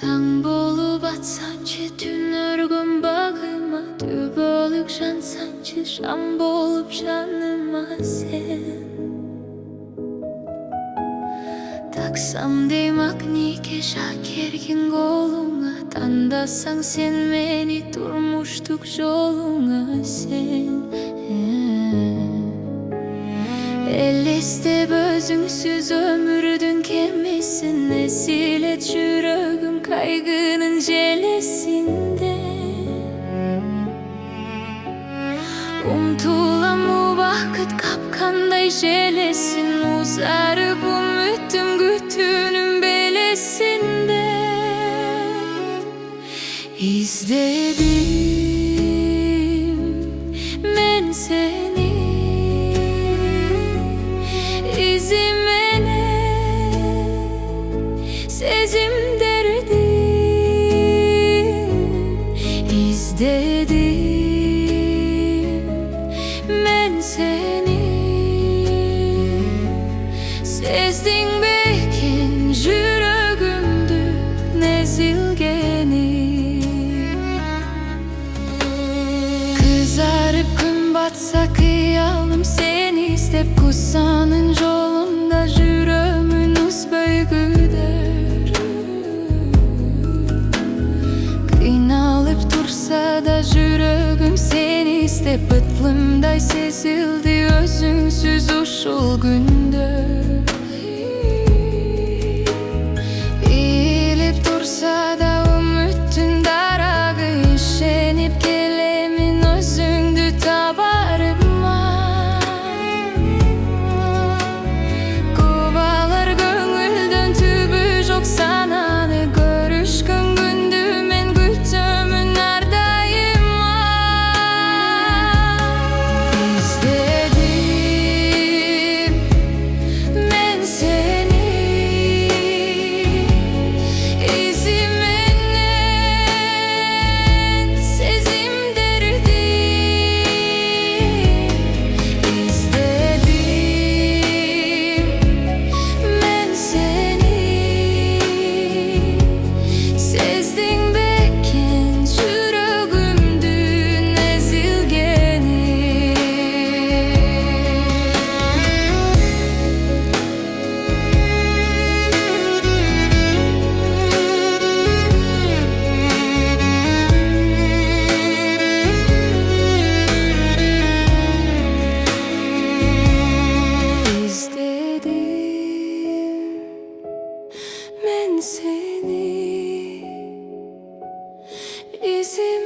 Taң болып атсанчы түн өргөн багыма, түбөлүк жансанчы шам болып жаныма сен. Таксам дейм ак нике шакерген колуңа, тандасаң сен мени турмуштук жолуңа сен. Элестеп өзүңсүз өмүрдүн кемесин, эсилет жүрөгүм кайгынын желесинде. Умтулам убакыт капкандай желесин, узарып үмүтүм күтүүнүн белесинде. İzledim men seni, izimene sezim derdim. İzledim men seni, sezdin bekin жүрөгүмдү nezilgeni. Kızarıp gün batsa kıyalım seni istep, kusanın yolunda жүрөмүн узбөйгүдөр. Kıynalıp tursa da жүрөгүм seni istep, ытлымдай сезилди өзүңсүз ушул күндө. İyilip tursa da үмүттүн дарагы, ишенип келемин өзүңдү табарыма. Кубалар көңүлдөн түбү жок сананы, көрүшкөн күндү мен күтөмүн ар дайыма. İzledim men seni, izimenen sezim derdim. İzledim men seni, sezdin bekin жүрөгүмдү nezilgeni. İzledim men seni, izim